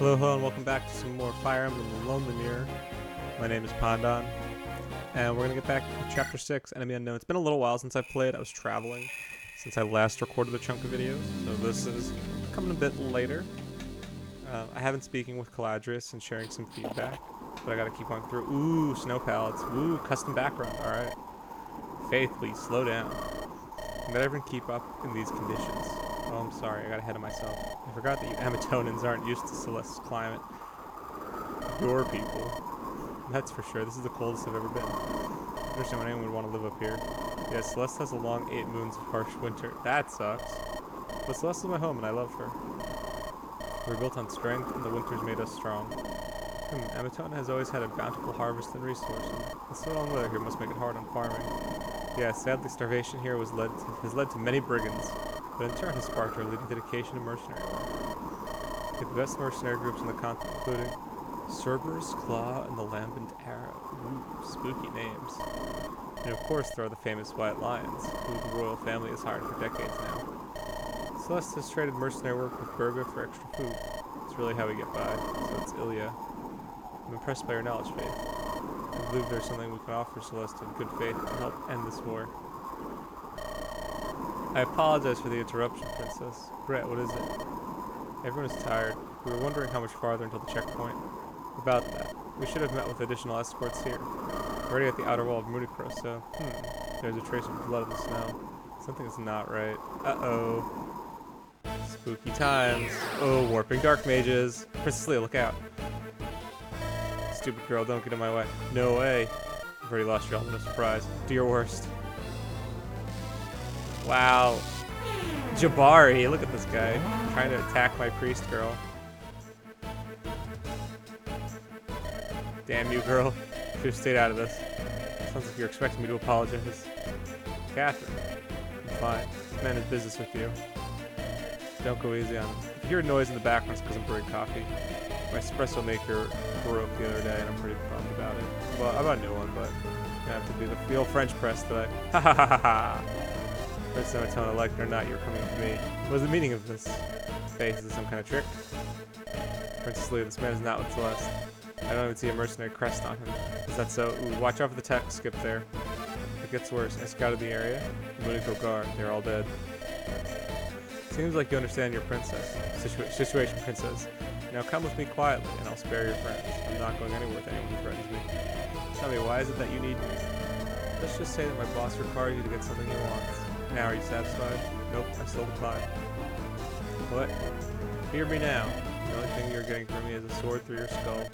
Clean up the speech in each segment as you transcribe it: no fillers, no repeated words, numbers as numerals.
Hello, and welcome back to some more Fire Emblem The Lonely Mirror. My name is Pandan, and we're going to get back to Chapter 6, Enemy Unknown. It's been a little while since I've played. I was traveling since I last recorded a chunk of videos, so this is coming a bit later. I have been speaking with Caladrius and sharing some feedback, but I got to keep going through. Ooh, snow pallets. Ooh, custom background. Alright. Faith, please, slow down. Can I even keep up in these conditions? Oh, I'm sorry, I got ahead of myself. I forgot that you Amatonans aren't used to Celeste's climate. Your people. That's for sure. This is the coldest I've ever been. I understand why anyone would want to live up here. Yeah, Celeste has a long 8 moons of harsh winter. That sucks. But Celeste is my home and I love her. We're built on strength and the winters made us strong. Amatona has always had a bountiful harvest and resources. The soil and weather here must make it hard on farming. Yeah, sadly starvation here has led to many brigands, but in turn has sparked our leading dedication to mercenary work. We have the best mercenary groups in the continent, including Cerberus, Claw, and the Lambent Arrow. Ooh, spooky names. And of course there are the famous White Lions, who the royal family has hired for decades now. Celeste has traded mercenary work with Burga for extra food. It's really how we get by, so it's Ilya. I'm impressed by your knowledge, Faith. I believe there's something we can offer Celeste in good faith to help end this war. I apologize for the interruption, Princess. Brett, what is it? Everyone is tired. We were wondering how much farther until the checkpoint. About that, we should have met with additional escorts here. We're already at the outer wall of Mudicro, so, there's a trace of blood in the snow. Something is not right. Uh-oh. Spooky times. Oh, warping dark mages. Princess Leia, look out. Stupid girl, don't get in my way. No way. I've already lost your element of surprise. Do your worst. Wow. Jabari, look at this guy. Trying to attack my priest girl. Damn you, girl. Should have stayed out of this. Sounds like you're expecting me to apologize. Catherine. I'm fine. This man has business with you. Don't go easy on him. If you hear a noise in the background, it's because I'm brewing coffee. My espresso maker broke the other day, and I'm pretty bummed about it. Well, I bought a new one, but it's gonna have to be the old French press today. Ha ha ha ha ha! Prince Amatona, like it or not, you're coming with me. What is the meaning of this? Faith, is this some kind of trick? Princess Leia, this man is not with Celeste. I don't even see a mercenary crest on him. Is that so? Ooh, watch out for the tech skip there. It gets worse. I scouted the area. Munico guard, they're all dead. Seems like you understand your princess. Situation, princess. Now come with me quietly, and I'll spare your friends. I'm not going anywhere with anyone who threatens me. Tell me, why is it that you need me? Let's just say that my boss required you to get something he wants. Now, are you satisfied? Nope, I still decline. What? Hear me now. The only thing you're getting from me is a sword through your skull.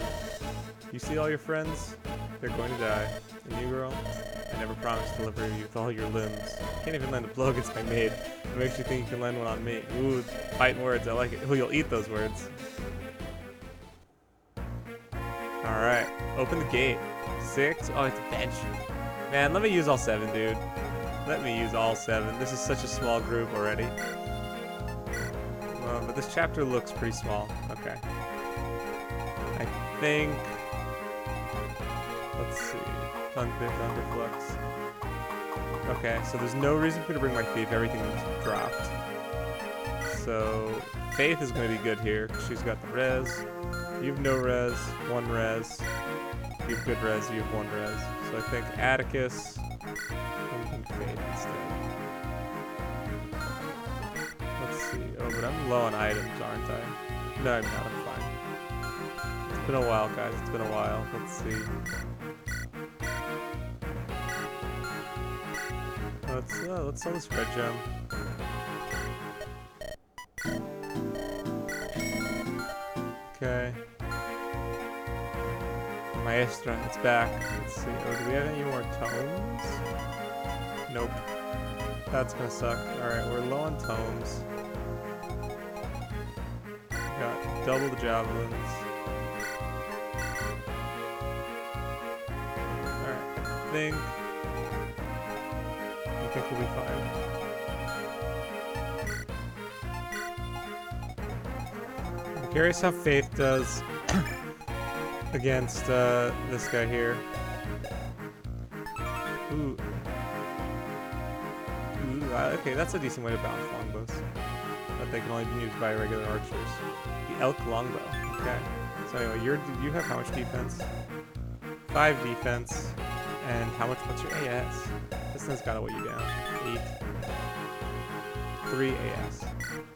You see all your friends? They're going to die. And you, girl? I never promised to deliver you with all your limbs. You can't even land a blow against my maid. It makes you think you can land one on me. Ooh, fighting words, I like it. Ooh, you'll eat those words. Alright, open the gate. 6? Oh, it's a bench. Man, let me use all 7, dude. Let me use all 7. This is such a small group already. But this chapter looks pretty small. Okay. I think... Let's see. Thunderflux. Okay, so there's no reason for me to bring my thief. Everything's dropped. So, Faith is going to be good here. She's got the res. You have no res. 1 res. You have good res. You have 1 res. So I think Atticus and Faith instead. Let's see. Oh, but I'm low on items, aren't I? No, I'm not. I'm fine. It's been a while, guys. It's been a while. Let's see. Let's sell this red gem. Okay. Maestra, it's back. Let's see. Oh, do we have any more tomes? Nope. That's gonna suck. Alright, we're low on tomes. Got double the javelins. Alright, I think we'll be fine. I'm curious how Faith does against this guy here. Ooh. Ooh, okay, that's a decent way to balance longbows. But they can only be used by regular archers. The elk longbow. Okay. So anyway, you have how much defense? 5 defense. And how much? What's your AS? This thing's gotta weigh you down. 8. 3 AS.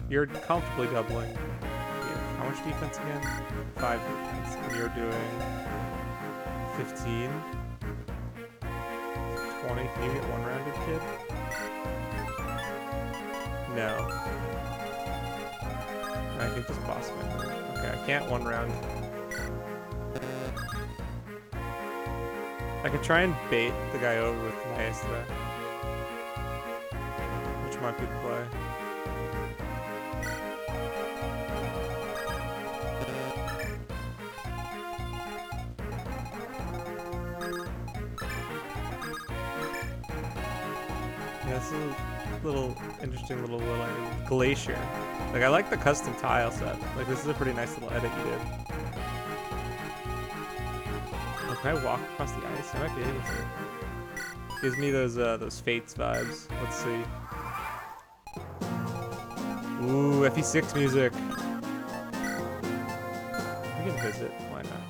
You're comfortably doubling. Yeah. How much defense again? 5 defense. And you're doing 15. 20. Can you get one-rounded, kid? No. I think this boss might. Okay, I can't one-round. I could try and bait the guy over with Maestra. Which might be the play. Yeah, this is a little interesting little glacier. Like, I like the custom tile set. Like, this is a pretty nice little edit you did. Can I walk across the ice? I might be able to. Gives me those Fates vibes. Let's see. Ooh, FE6 music. We can visit. Why not?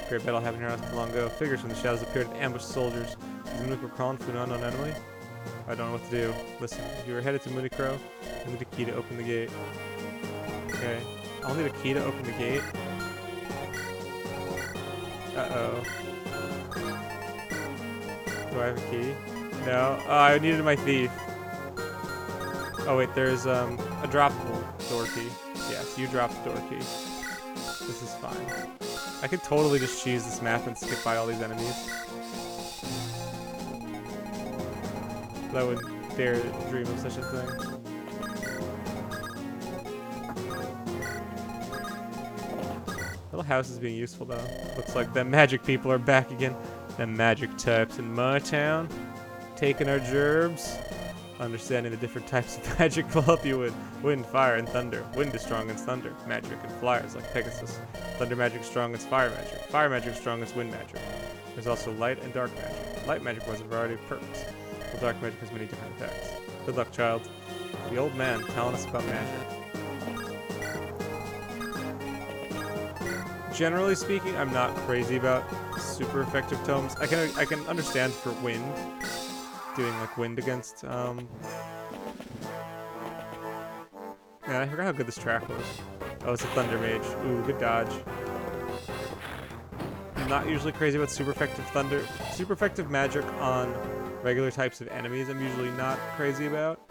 Great battle happened here not too long ago. Figures from the shadows appeared and ambushed soldiers. Is the Municro crawling from an unknown enemy? I don't know what to do. Listen, if you are headed to Municro, I need a key to open the gate. Okay. I'll need a key to open the gate. Uh-oh. Do I have a key? No. Oh, I needed my thief. Oh, wait, there's a droppable door key. Yes, you dropped the door key. This is fine. I could totally just cheese this map and skip by all these enemies. I wouldn't dare dream of such a thing. Little house is being useful though. Looks like them magic people are back again. Them magic types in my town. Taking our gerbs. Understanding the different types of magic will help you with wind, fire, and thunder. Wind is strong against thunder. Magic and flyers like Pegasus. Thunder magic is strong against fire magic. Fire magic is strong against wind magic. There's also light and dark magic. Light magic has a variety of perks, while dark magic has many different effects. Good luck, child. The old man telling us about magic. Generally speaking, I'm not crazy about super effective tomes. I can understand for wind, doing like wind against. Yeah, I forgot how good this track was. Oh, it's a thunder mage. Ooh, good dodge. I'm not usually crazy about super effective magic on regular types of enemies. I'm usually not crazy about.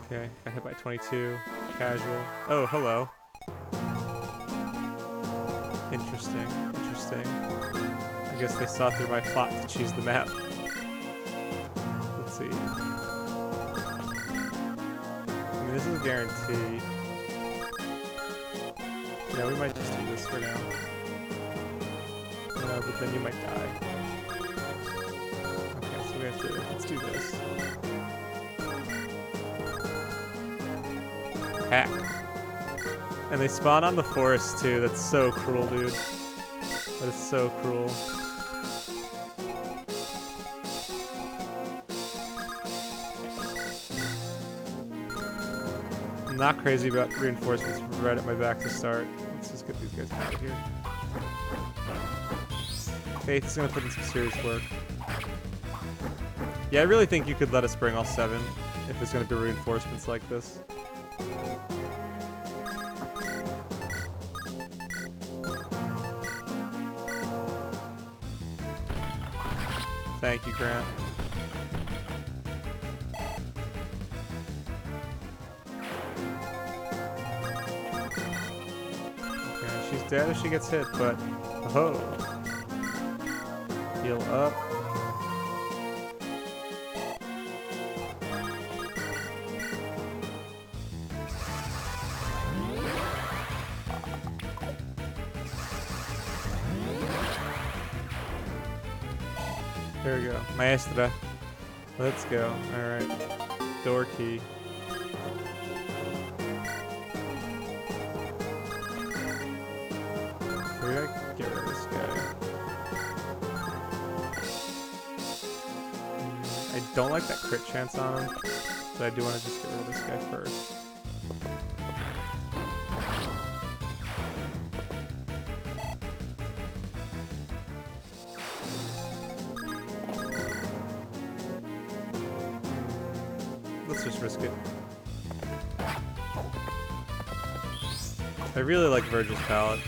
Okay, got hit by 22. Casual. Oh, hello. Interesting. I guess they saw through my plot to choose the map. Let's see. I mean, this is a guarantee. Yeah, we might just do this for now. No, but then you might die. Okay, so we have to. Let's do this. Hack. And they spawn on the forest too. That's so cruel, dude. That is so cruel. I'm not crazy about reinforcements right at my back to start. Let's just get these guys out of here. Faith is gonna put in some serious work. Yeah, I really think you could let us bring all 7 if there's gonna be reinforcements like this. Thank you, Grant. Okay, she's dead if she gets hit, but oh, heal up. There we go. Maestra. Let's go. Alright. Door key. We gotta get rid of this guy. I don't like that crit chance on him. but I do want to just get rid of this guy first. Let's just risk it. I really like Verge's palette.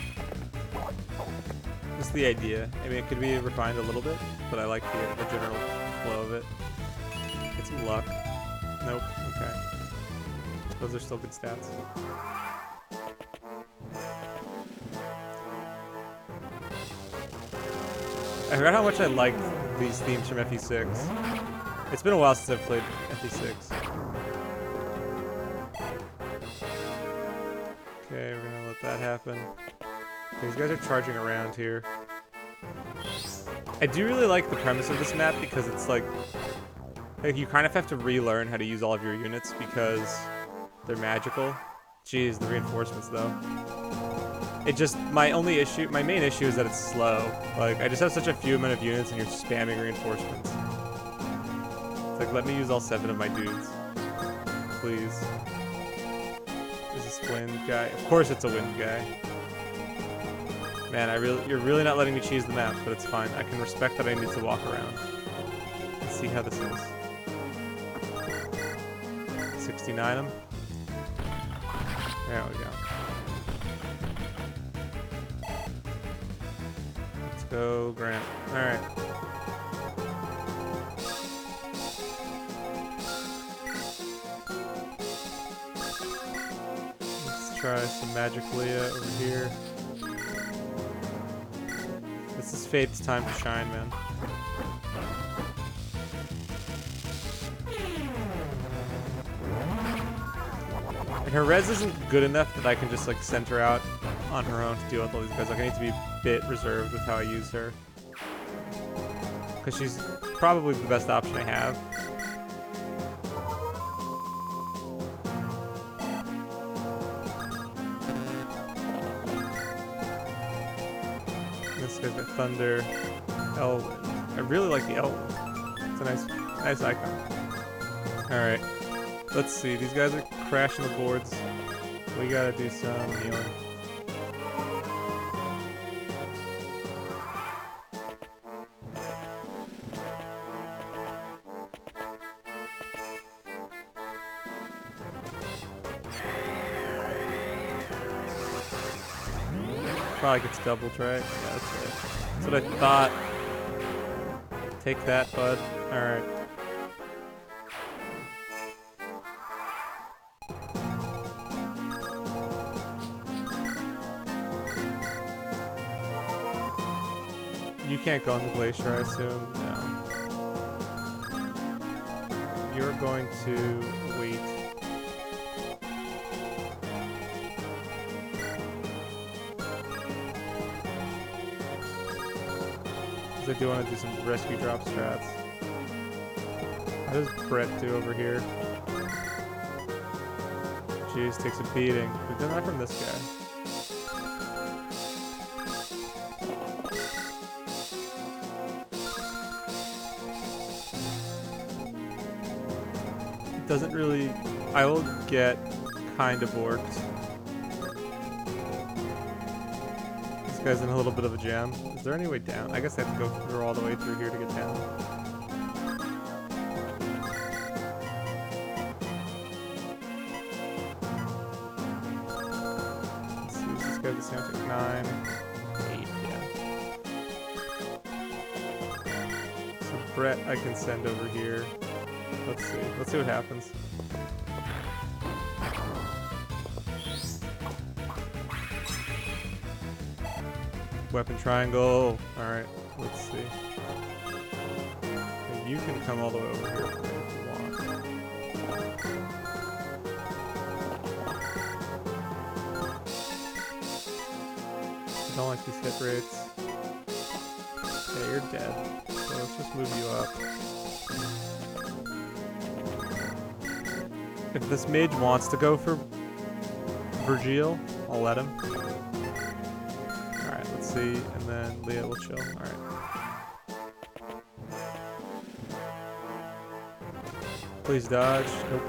Just the idea. I mean, it could be refined a little bit, but I like the general flow of it. Get some luck. Nope. Okay. Those are still good stats. I forgot how much I liked these themes from FE6. It's been a while since I've played FE6. Okay, we're gonna let that happen. These guys are charging around here. I do really like the premise of this map because it's like you kind of have to relearn how to use all of your units because they're magical. Jeez, the reinforcements though. It just, my main issue is that it's slow. Like, I just have such a few amount of units and you're spamming reinforcements. It's like, let me use all 7 of my dudes. Please. Is this wind guy? Of course it's a wind guy. Man, you're really not letting me cheese the map, but it's fine. I can respect that I need to walk around. Let's see how this is. 69 him. There we go. Let's go, Grant. Alright. Let's try some Magic Leah over here. This is Fate's time to shine, man. And her res isn't good enough that I can just like send her out on her own to deal with all these guys. Like I need to be a bit reserved with how I use her. Because she's probably the best option I have. This guy's got Thunder, Elwind. I really like the Elwind. It's a nice icon. Alright. Let's see. These guys are crashing the boards. We gotta do some healing. Probably gets doubled, right? Yeah, that's right. That's what I thought. Take that, bud. Alright. You can't go on the glacier, I assume? No. You're going to wait. I do want to do some rescue drop strats. How does Brett do over here? Jeez, takes a beating. We've done that from this guy. It doesn't really... I will get kind of orked. Guy's in a little bit of a jam. Is there any way down? I guess I have to go all the way through here to get down. Let's see, this guy's the same thing. 9, 8, yeah. So Brett I can send over here. Let's see. Let's see what happens. Weapon triangle. Alright, let's see. Okay, you can come all the way over here for me if you want. I don't like these hit rates. Okay, you're dead. So let's just move you up. If this mage wants to go for Virgil, I'll let him. See, and then Leah will chill. Alright. Please dodge. Nope.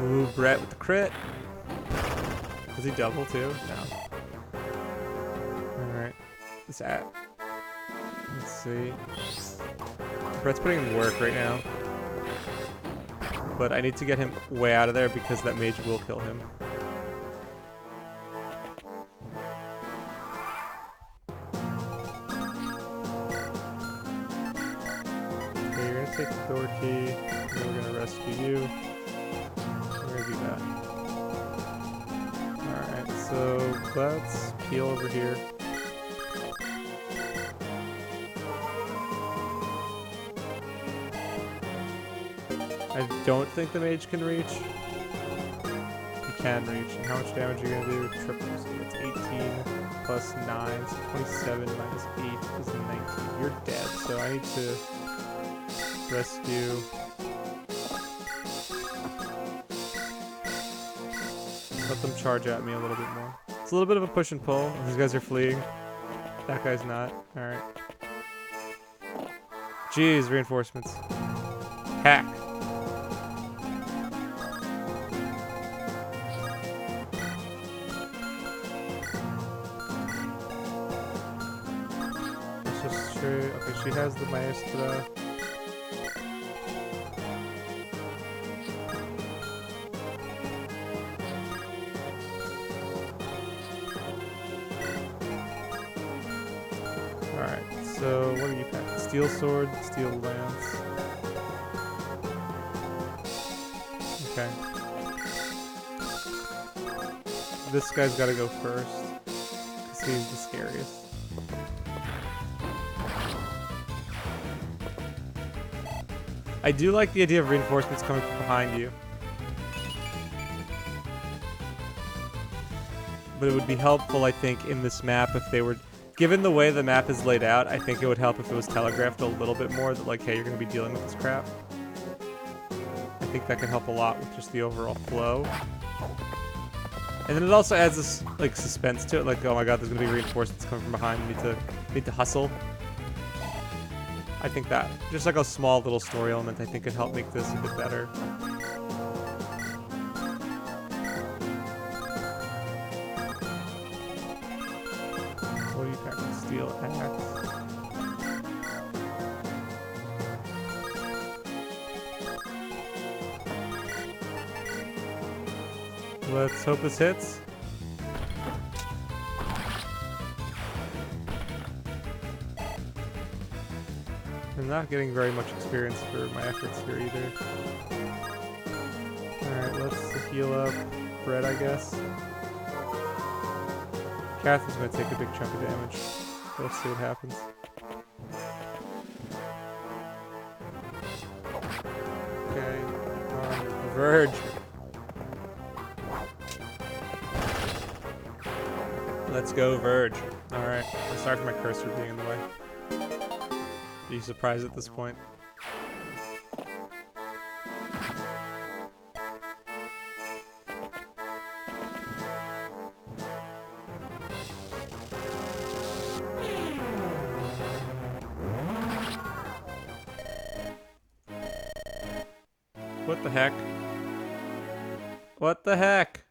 Ooh, Brett with the crit. Does he double too? No. Alright. Let's see. Brett's putting in work right now. But I need to get him way out of there because that mage will kill him. Okay, you're gonna take the door key, and then we're gonna rescue you. We're gonna do that. Alright, so let's peel over here. I don't think the mage can reach. He can reach. And how much damage are you gonna do? Triple. So that's 18 plus 9. So 27 minus 8 is 19. You're dead. So I need to rescue. Let them charge at me a little bit more. It's a little bit of a push and pull. These guys are fleeing. That guy's not. Alright. Jeez, reinforcements. Hack. Okay, she has the maestra. Alright, so what are you packing? Steel sword, steel lance. Okay. This guy's gotta go first, because he's the scariest. I do like the idea of reinforcements coming from behind you. But it would be helpful, I think, in this map if they were... Given the way the map is laid out, I think it would help if it was telegraphed a little bit more that, like, hey, you're going to be dealing with this crap. I think that could help a lot with just the overall flow. And then it also adds this, like, suspense to it. Like, oh my god, there's going to be reinforcements coming from behind. Need to hustle. I think that, just like a small little story element, I think could help make this a bit better. What are you packing? Steel axe. Let's hope this hits. I'm not getting very much experience for my efforts here either. Alright, let's heal up Brett, I guess. Catherine's gonna take a big chunk of damage. Let's see what happens. Okay, Verge. Let's go, Verge. Alright, I'm sorry for my cursor being in the way. Are you surprised at this point? What the heck? What the heck?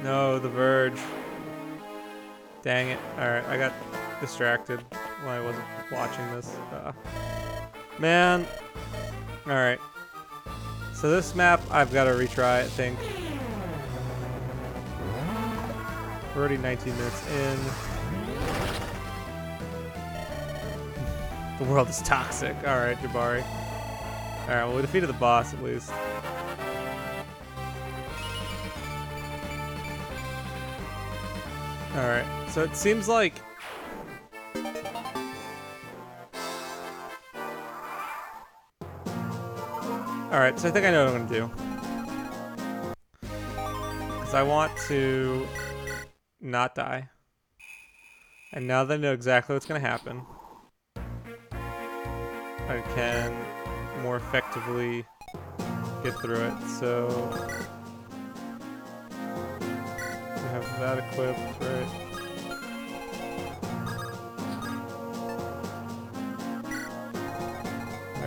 No, the Verge. Dang it. Alright, I got distracted when I wasn't watching this. Man. Alright. So this map, I've got to retry, I think. We're already 19 minutes in. The world is toxic. Alright, Jabari. Alright, well, we defeated the boss at least. Alright, so it seems like... Alright, so I think I know what I'm gonna do. Because I want to not die. And now that I know exactly what's gonna happen, I can more effectively get through it. So we have that equipped, right?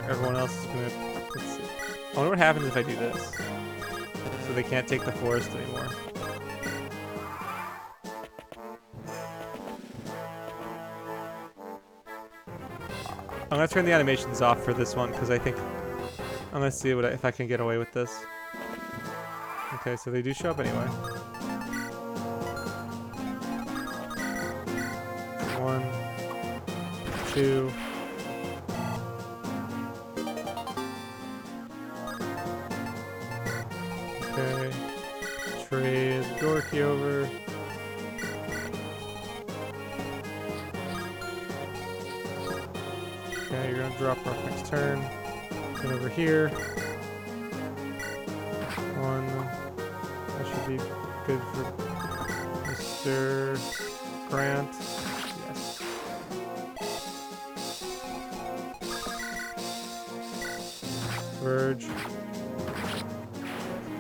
Everyone else is gonna, let's see. I wonder what happens if I do this. So they can't take the forest anymore. I'm gonna turn the animations off for this one because I think I'm gonna see if I can get away with this. Okay, so they do show up anyway. 1, 2. Okay. Trade Dorky over. Okay, you're gonna drop off next turn. Then over here. 1. That should be good for Mr. Grant. Yes. Verge.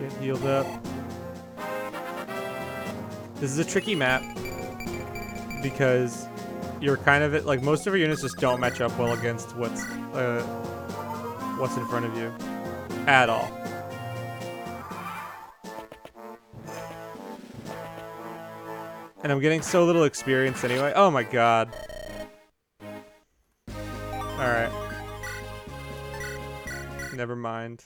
Get healed up. This is a tricky map because you're kind of like most of your units just don't match up well against what's in front of you at all. And I'm getting so little experience anyway. Oh my god. Alright. Never mind.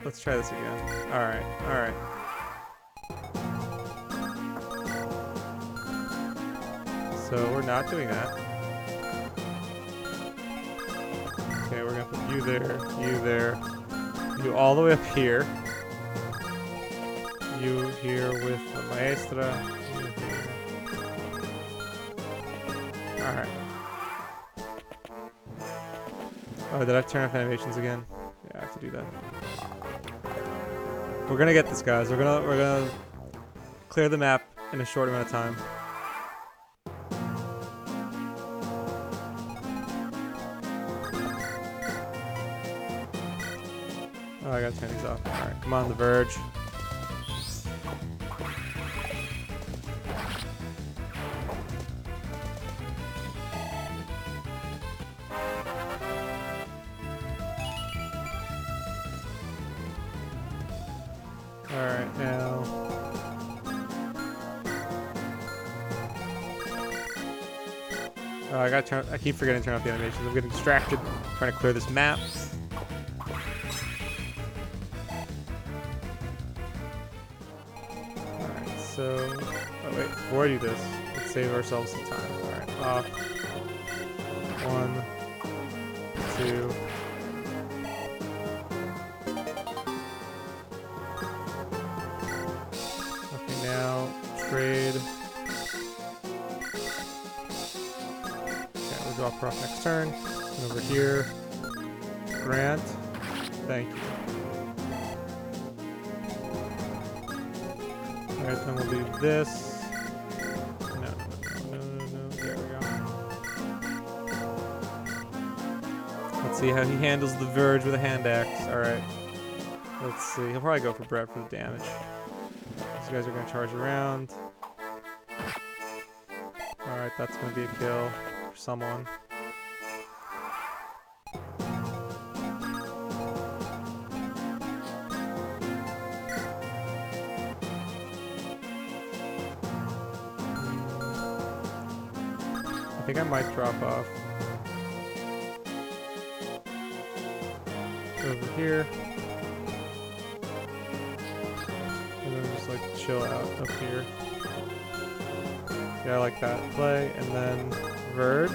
Let's try this again. Alright, alright. So we're not doing that. Okay, we're gonna put you there, you all the way up here. You here with the Maestra. You here. Alright. Oh, did I turn off animations again? Yeah, I have to do that. We're gonna get this, guys. We're gonna clear the map in a short amount of time. Oh, I gotta turn these off. Alright, come on, the Verge. Alright, now. Oh, I keep forgetting to turn off the animations. I'm getting distracted trying to clear this map. Alright, so. Oh, wait, before I do this, let's save ourselves some time. Alright, off. 1, 2. Now, trade. Okay, we'll drop her off next turn. And over here, Grant. Thank you. Alright, then we'll do this. No. There we go. Let's see how he handles the Verge with a hand axe. Alright. Let's see. He'll probably go for Brett for the damage. These guys are going to charge around. Alright, that's going to be a kill for someone. I think I might drop off over here. And then just like chill out up here. Yeah, I like that play. And then Verge.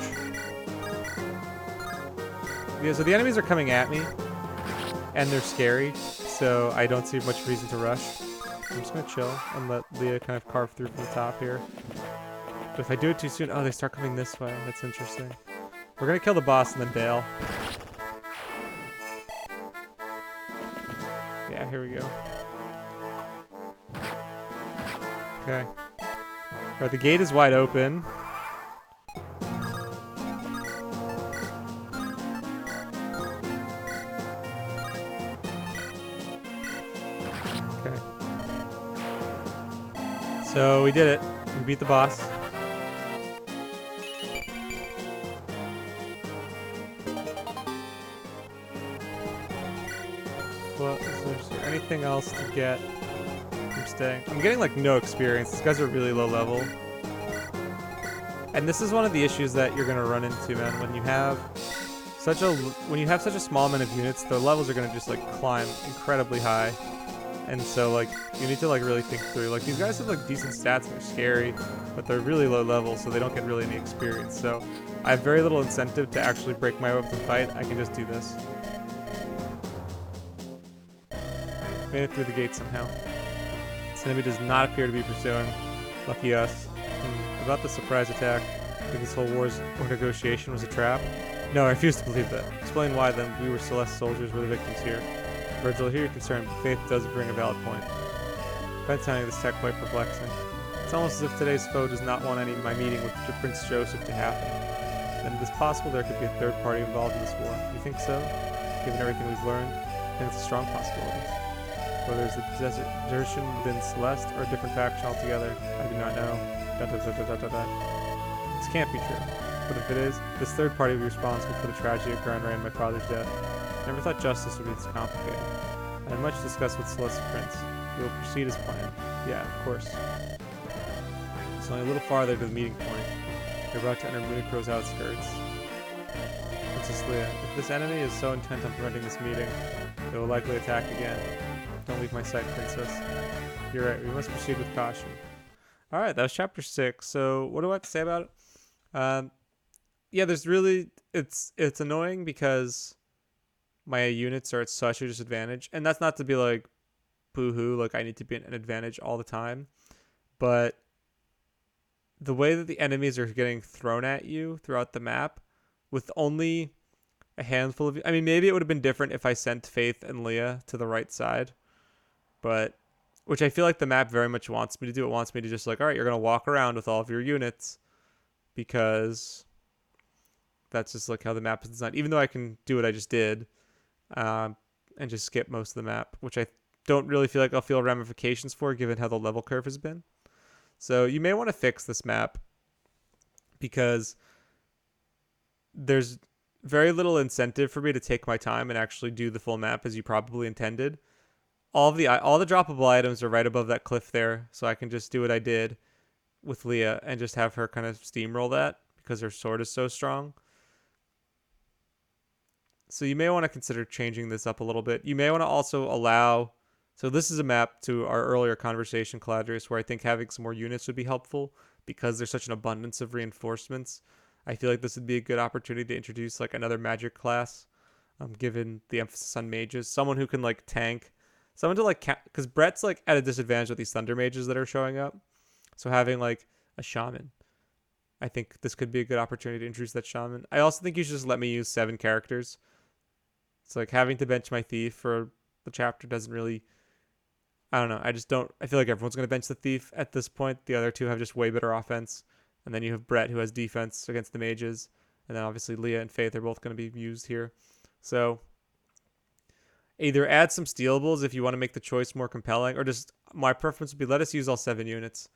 Yeah, so the enemies are coming at me. And they're scary. So I don't see much reason to rush. I'm just going to chill and let Leah kind of carve through from the top here. But if I do it too soon, oh, they start coming this way. That's interesting. We're going to kill the boss and then bail. Yeah, here we go. Okay. Alright, the gate is wide open. Okay. So we did it. We beat the boss. Is there anything else to get from staying? I'm getting like no experience. These guys are really low level. And this is one of the issues that you're gonna run into, man. When you have such a small amount of units, the levels are gonna just like climb incredibly high. And so like you need to like really think through. Like these guys have like decent stats and they're scary, but they're really low level, so they don't get really any experience. So I have very little incentive to actually break my way up and fight. I can just do this. Made it through the gate somehow. This enemy does not appear to be pursuing. Lucky us. About the surprise attack, I think this whole war's or negotiation was a trap. No, I refuse to believe that. Explain why then we were Celeste soldiers were the victims here. Virgil, I hear your concern, but faith does bring a valid point. I find telling this tech quite perplexing. It's almost as if today's foe does not want any of my meeting with Prince Joseph to happen. Then it is possible there could be a third party involved in this war. You think so? Given everything we've learned, I think it's a strong possibility. Whether it's the desertion within Celeste or a different faction altogether, I do not know. This can't be true. But if it is, this third party will be responsible for the tragedy occurring around my father's death. I never thought justice would be this complicated. I had much discussed with Celeste Prince. We will proceed as planned. Yeah, of course. It's only a little farther to the meeting point. We're about to enter Municro's outskirts. Princess Leia, if this enemy is so intent on preventing this meeting, they will likely attack again. Don't leave my sight, Princess. You're right, we must proceed with caution. Alright, that was chapter 6. So, what do I have to say about it? Yeah, there's really... It's annoying because my units are at such a disadvantage. And that's not to be like, boo-hoo, like I need to be at an advantage all the time. But the way that the enemies are getting thrown at you throughout the map, with only a handful of... I mean, maybe it would have been different if I sent Faith and Leah to the right side. But... which I feel like the map very much wants me to do. It wants me to just like, all right, you're going to walk around with all of your units because that's just like how the map is designed. Even though I can do what I just did and just skip most of the map, which I don't really feel like I'll feel ramifications for given how the level curve has been. So you may want to fix this map because there's very little incentive for me to take my time and actually do the full map as you probably intended. All the droppable items are right above that cliff there, so I can just do what I did with Leah and just have her kind of steamroll that because her sword is so strong. So you may want to consider changing this up a little bit. You may want to also allow... So this is a map to our earlier conversation, Caladrius, where I think having some more units would be helpful because there's such an abundance of reinforcements. I feel like this would be a good opportunity to introduce like another magic class, given the emphasis on mages. Someone who can like tank... Someone to like, because Brett's like at a disadvantage with these thunder mages that are showing up. So having like a shaman, I think this could be a good opportunity to introduce that shaman. I also think you should just let me use 7 characters. It's like having to bench my thief for the chapter doesn't really, I don't know. I just don't, I feel like everyone's going to bench the thief at this point. The other two have just way better offense. And then you have Brett who has defense against the mages. And then obviously Leah and Faith are both going to be used here. So either add some stealables if you want to make the choice more compelling, or just my preference would be let us use all 7 units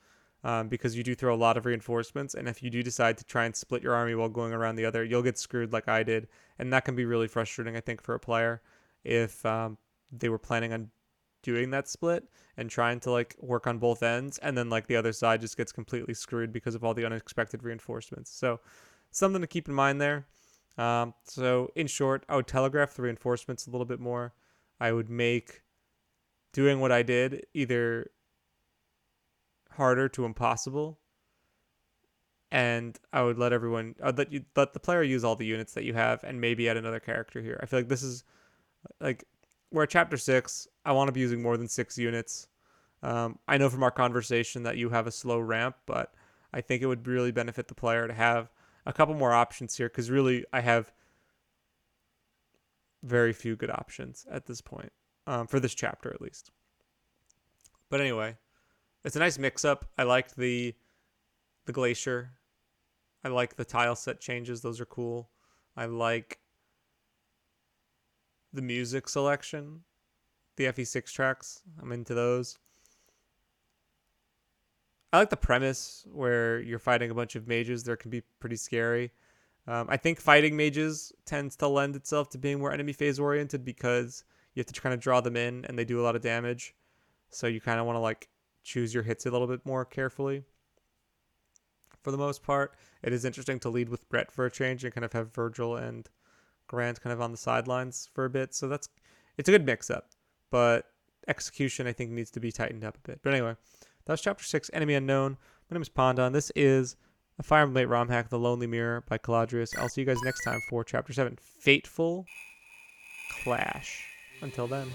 because you do throw a lot of reinforcements. And if you do decide to try and split your army while going around the other, you'll get screwed like I did. And that can be really frustrating, I think, for a player if they were planning on doing that split and trying to like work on both ends. And then like the other side just gets completely screwed because of all the unexpected reinforcements. So something to keep in mind there. So in short, I would telegraph the reinforcements a little bit more. I would make doing what I did either harder to impossible, and I would let let the player use all the units that you have and maybe add another character here. I feel like this is like we're at chapter 6. I want to be using more than 6 units. I know from our conversation that you have a slow ramp, but I think it would really benefit the player to have a couple more options here because really I have very few good options at this point, for this chapter at least. But anyway, it's a nice mix-up. I liked the glacier. I like the tile set changes. Those are cool. I like the music selection, the FE6 tracks. I'm into those. I like the premise where you're fighting a bunch of mages. There can be pretty scary. I think fighting mages tends to lend itself to being more enemy phase oriented because You have to kind of draw them in, and they do a lot of damage. So you kind of want to like choose your hits a little bit more carefully. For the most part, it is interesting to lead with Brett for a change and kind of have Virgil and Grant kind of on the sidelines for a bit. So it's a good mix-up, but execution I think needs to be tightened up a bit. But anyway, that was Chapter 6, Enemy Unknown. My name is Pondon. This is a Fire Emblem romhack, The Lonely Mirror by Caladrius. I'll see you guys next time for Chapter 7, Fateful Clash. Until then.